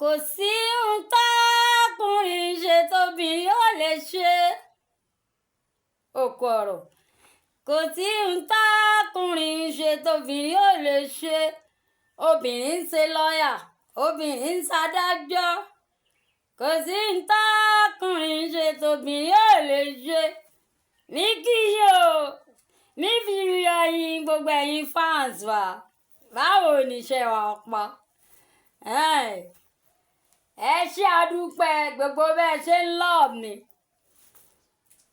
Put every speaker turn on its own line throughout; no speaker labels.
kò sí ohun tọ́kùnrin ṣe tóbìnrin ò lè ṣe. Òkú ọ̀rọ̀. Kò sí ohun tọ́kùnrin ṣe tóbìnrin ò lè ṣe. Obìnrin ń ṣe lọ́ọ̀yà, obìnrin ń ṣadájọ́. Kò sí ohun tọ́kùnrin ṣe tóbìnrin ò lè ṣe. Ní kí yóò ní fi yọyin gbogbo ẹ̀yin fans wa. Báwo ni iṣẹ́ wa pa? Ẹ ṣé àdúpẹ́ gbogbo bẹ́ẹ̀ ṣe ń love mi.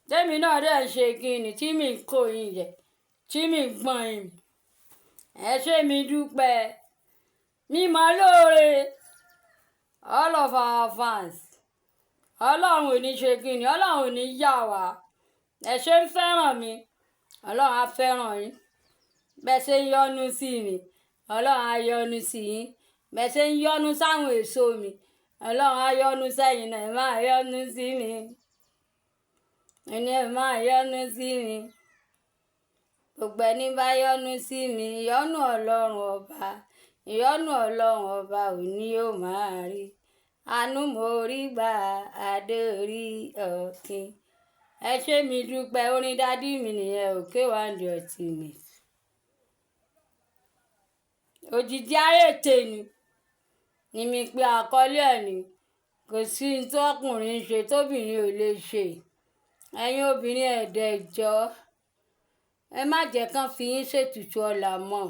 Tèmi náà dẹ̀ ń ṣe kíni tí mi ń kó yín jẹ, tí mi ń gbọ́n yín. Ẹ ṣé mi dúpẹ́. Mi mọ̀ lóore. All of our fans. Ọlọ́run ò ní ṣe kíni, Ọlọ́run ò ní yà wá. Ẹ ṣé ń fẹ́ràn mi, Ọlọ́run á fẹ́ràn yín. Bẹ́ẹ̀ ṣe ń yọ́nú sí mi, Ọlọ́run á yọ́nú sí yín. Bẹ́ẹ̀ ṣe ń yọ́nú sáwọn èso mi, Ọlọ́run á yọ́nú sẹ́yìn náà. Ẹ máa yọ́nú sí mi. Ẹni ẹ máa yọ́nú sí mi. Gbogbo ẹni bá yọ́nú sí mi, ìyọ́nú Ọlọ́run ọba. Ìyọ́nú Ọlọ́run ọba òní yóò máa rí. Àánú mo rí gbà adé orí ọ̀kín. Ẹ ṣé mi dúpẹ́ orin dádì mi nìyẹn K1 The Ultimate. Òjìji ayé tèmi ni mi pé àkọlé ẹ̀ ni kò sí ohun tí ọkùnrin ṣe tóbìnrin ò lè ṣe. Ẹ̀yin obìnrin ẹ̀dẹ̀jọ́ ẹ má jẹ́ kán fi yín ṣètùtù ọlà mọ́.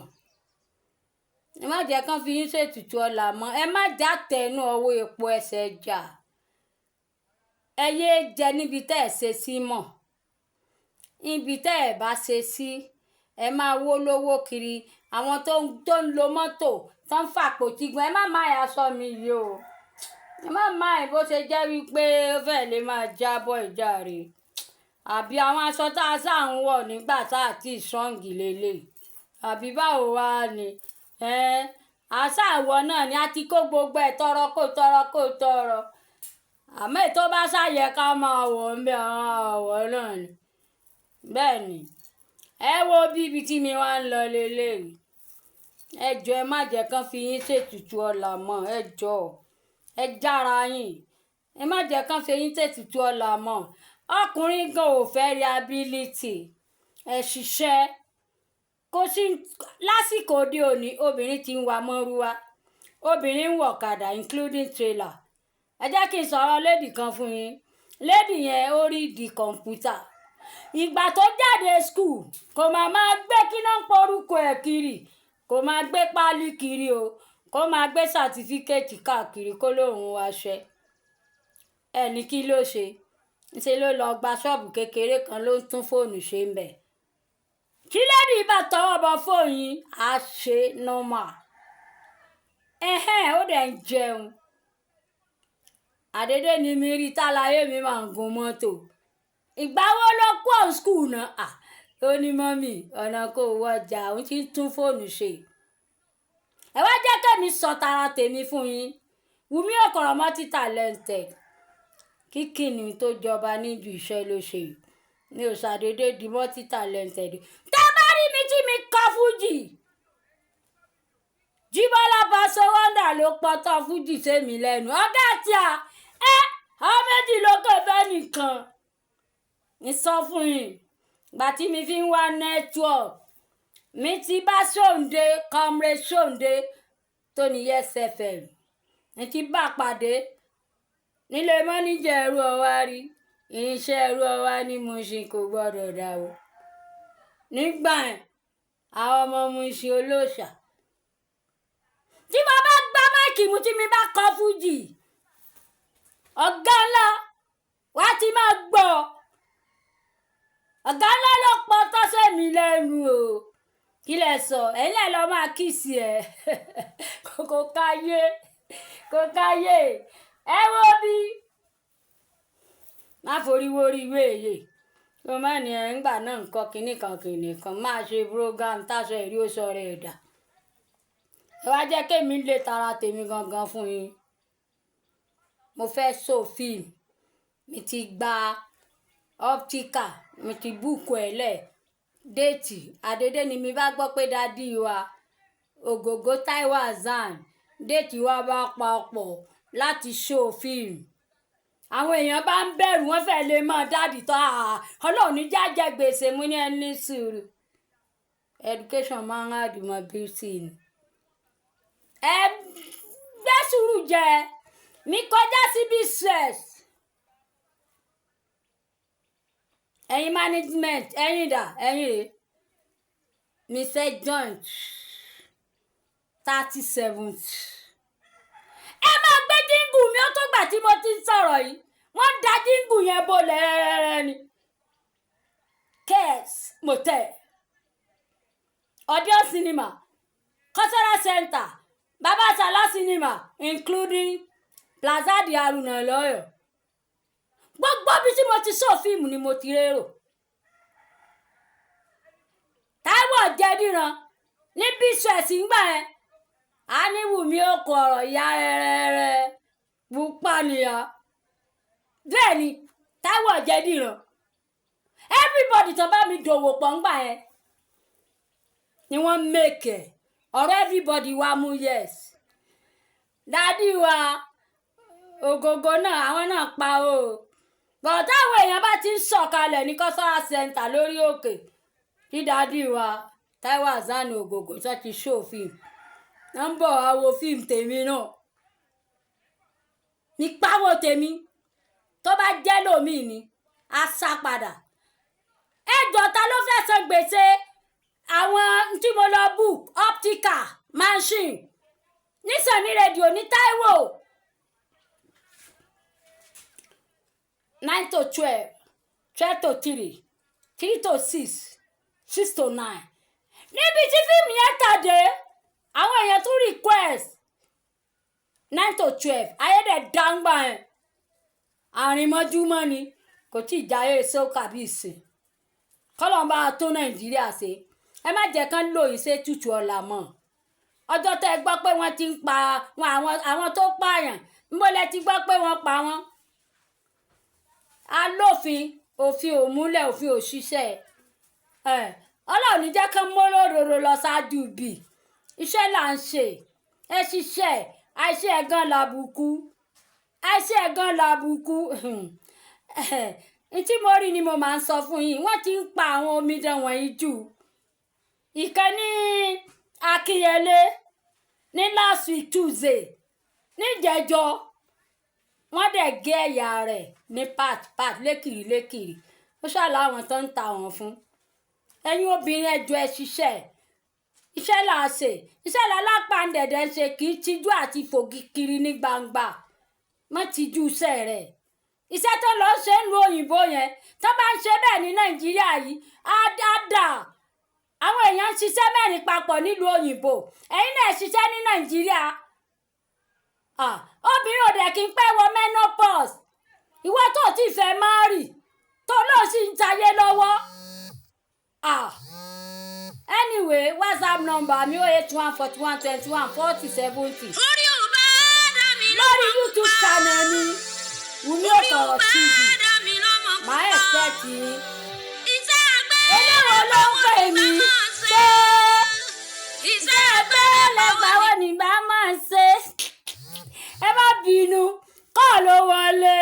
Ẹ má jẹ́ kán fi yín ṣètùtù ọlà mọ́. Ẹ má já tẹnu ọwọ́ epo ẹsẹ̀ jà. Ẹ yé jẹ níbi tẹ́ ẹ ṣe sí mọ̀. Níbi tẹ́ ẹ bá ṣe sí, ẹ máa wó lówó kiri. Àwọn tó ń lo mọ́tò tó ń fàpò tígun, ẹ má máa yà sọ mi yìí o. Ẹ má máa bó ṣe jẹ́ wípé ó fẹ́ lè máa jábọ̀ ìjàre. Àbí àwọn aṣọ tá a sáà ń wọ̀ nígbà tá a ti ṣọ́ǹgì lélẹ̀. Àbí báwo wá ni? Àṣà àwọ̀ náà ni a ti kó gbogbo ẹ̀ tọrọ kó tọrọ kó tọrọ. Àmọ́ ètò bá ṣàyẹ ká máa wọ̀ ń bẹ àwọn àwọ̀ náà ni. Bẹ́ẹ̀ ni. Ẹ wo bíbi tí mi wá ń lọ lélẹ̀. Ẹ jọ̀ọ́ ẹ má jẹ́ kán fi yín ṣètùtù ọlà mọ́. Ẹ jọ̀ọ́ ẹ jára yín. Ẹ má jẹ́ kán fi yín ṣètùtù ọlà mọ́. Ọkùnrin gan ò fẹ́ reliability. Ẹ ṣiṣẹ́. Kò sí lásìkò òde òní obìnrin ti ń wa mọ́rúwá. Obìnrin ń wọ̀kadà including trailer. Ẹ jẹ́ kí n sọ̀rọ̀ lady kan fún yín. Lady yẹn ó rí di kọ̀ǹpútà. Ìgbà tó jáde school kò máa gbé kí náà ń porúkọ ẹ̀ kiri. Kò máa gbé páálí kiri o. Kó máa gbé sàtífíkẹ́ẹ̀tì káàkiri kó lóun wáṣẹ́. Ẹni kí ló ṣe? Ṣé ló lọ gba ṣọ́ọ̀bù kékeré kan ló ń tún fóònù ṣe ń bẹ̀. Kí lady bá tọwọ́ bọ fóònù yín, á ṣe normal. Ó dẹ̀ ń jẹun. Àdédé ni mi rí tálayé mi máa ń gun mọ́tò. Ìgbà wo ló kú on school náà? Ó ní mọ́mì ọ̀nà kò wọjà òun ti ń tún fóònù ṣe. Ẹ wá jẹ́ kẹ́mi sọ tara tèmi fún yín. Wùmí Ọ̀kọ̀rọ̀ multi-talented. Kíkìnì tó jọba níjú iṣẹ́ ló ṣe. Mi ò ṣàdédé di multi-talented. Tẹ́ bá rí mi tí mi kọ fújì. Jíbọ́lá Paso Wonder ló pọtọ́ fújì sẹ́mi lẹ́nu. Ọ̀gá àti àwọn méjì ló kọ̀ bẹ́ẹ̀ nìkan. Ń sọ fún yín. Ìgbà tí mi fi ń wá network. Mi ti bá Ṣóǹde, Comrade Ṣóǹde tó ní Yes FM. Mi ti bá pàdé. Nílé mọ́níjà ẹrú ọwá rí. Irinṣẹ́ ẹrú ọwá ní Mushin kò gbọ́dọ̀ dà o. Nígbà yẹn, àwọn ọmọ Mushin olóòṣà. Tí mo bá gbá máìkì mú tí mi bá kọ fújì. Ọ̀gá ńlá wá ti máa gbọ́. Ọ̀gá ńlá ló pọ̀ tọ́sẹ̀ mi lẹ́nu o. Kí lẹ sọ? Ẹ̀yin lẹ lọ máa kíìsì ẹ̀. Kò káyé. Ẹ wo bí. Má forí wórí wéèyè. Ló má ní ẹ̀ ń gbà náà ń kọ́ kinní kan máa ṣe program táṣọ ìrí ó sọ rẹ̀ dà. Ẹ wá jẹ́ kémi lè tara tèmi gangan fún yín. Mo fẹ́ show film. Mi ti gba optical. Mi ti búùkù ẹ̀ lẹ̀. Déètì. Àdédé ni mi bá gbọ́ pé dádì wa Ògògó Táíwò Hassan déètì wa bá papọ̀. láti show fíìmù àwọn èèyàn bá ń bẹ̀rù wọ́n fẹ́ lè mọ dáàdì tó ọlọ́run ní jájẹ gbèsè mú ní ẹni sùúrù education máa ń àdùmọ̀ bíútì ni ẹ gbé sùúrù jẹ mi kọjá síbi stress ẹ̀yin management ẹ̀yin dà ẹ̀yin rè Mr. Joint 37th ẹ máa gbé jíngù mi ó tó gbà tí mo ti ń sọ̀rọ̀ yìí wọ́n ń da jíngù yẹn bolẹ̀ rẹ́rẹ́rẹ́ ni KS Motel Odeon Cinema Cultural Center Baba Sala Cinema including Plaza di Haruna lọ́yọ̀ gbogbo bí tí mo ti sọ fíìmù ni mo ti rérò Táíwò Jẹ́dìran ní bíṣẹ̀s ńgbà yẹn a ní Wùmí ó kọ ọ̀rọ̀ ìyá rẹ̀rẹ̀rẹ̀ pupa nìyà bẹ́ẹ̀ ni Táíwò Jẹ́dìran everybody tó bá mi dòwò pọ̀ ńgbà yẹn ni wọ́n mèkè ọ̀rọ̀ everybody wá mú yes dádì wa ògògó náà àwọn náà pa o bọ̀ táwọn èèyàn bá ti ń sọ̀kalẹ̀ ní Cultural Center lórí òkè tí dádì wa Táíwò Hassan ògògó tó ti show fíìmù wọ́n ń bọ̀ wá wo fíìmù tèmi náà nípawó tèmi tó bá jẹ́ lómi ni a sá padà ẹjọ́ ta ló fẹ́ san gbèsè àwọn tí mo lọ book optical machine ní Sunny Radio ní Táíwò 9 to 12 12 to 3 3 to 6 6 to 9 níbi tí fíìmù yẹn tàdé àwọn èèyàn tún request 9 to 12 ayédè dáńgbà yẹn àrìnmọ́júmọ́ ni kò tí ì jáyé sókà bí ìsìn kọ́lọ́mbà tó Nàìjíríà ṣe ẹ má jẹ́ kán lò yìí ṣe tútù ọ̀la mọ́ ọjọ́ tẹ́ ẹ gbọ́ pé wọ́n ti ń pa àwọn tó pààyàn níbo lẹ ti gbọ́ pé wọ́n pa wọ́n alófin òfin òmúlẹ̀ òfin òṣìṣẹ́ Ọlọ́run ní jẹ́ kán mólóróró lọ ṣáájú bì iṣẹ́ là ń ṣe ẹ ṣiṣẹ́ àìṣe ẹ̀gán làbùkù àìṣe ẹ̀gán làbùkù tí mo rí ni mo máa ń sọ fún yín wọ́n ti ń pa àwọn omidan wọ̀nyí jù ìkànnì Akínyẹlé ní last week Tuesday níjẹjọ wọ́n dẹ̀ gé ẹ̀yà rẹ̀ ní part lékìrì ó ṣàlọ́ àwọn tó ń ta wọn fún ẹ̀yin obìnrin ẹjọ́ ẹ ṣiṣẹ́ iṣẹ́ là ń ṣe iṣẹ́ là lápàǹdẹ̀dẹ̀ ń ṣe kì í tijú àti fògì kiri ní gbangba mọ́ tijú iṣẹ́ rẹ̀ iṣẹ́ tó lọ ṣe ń lu òyìnbó yẹn tó bá ń ṣe bẹ́ẹ̀ ní Nàìjíríà yìí á dáadáa àwọn èèyàn ń ṣiṣẹ́ mẹ́rin papọ̀ nílùú òyìnbó ẹ̀yin náà ṣiṣẹ́ ní Nàìjíríà obìnrin òde kì í pẹ́ wọ menopause ìwọ tó ti fẹ́ márì tó lóò sì ń tayé lọ́wọ́ anyway WhatsApp number mi 081 41 21 40 70 lórí YouTube channel mi Wùmí Òkòrò TV máa expect yín olówó ló ń pè mí ṣé iṣẹ́ ẹgbẹ́ lẹ́gbàáwọ̀ nígbà máa ń ṣe ẹ má bínú kọ́ ló wọlé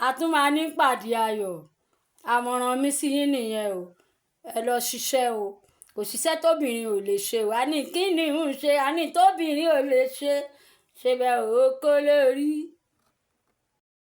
àtúmọ̀ ní pàdé ayọ̀ àmọ̀ràn mi sí yín nìyẹn o ẹ lọ ṣiṣẹ́ o kò ṣiṣẹ́ tóbìnrin ò lè ṣe o àní kí ni ń ṣe àní tóbìnrin ò lè ṣe bẹ́ẹ̀ o kó lórí.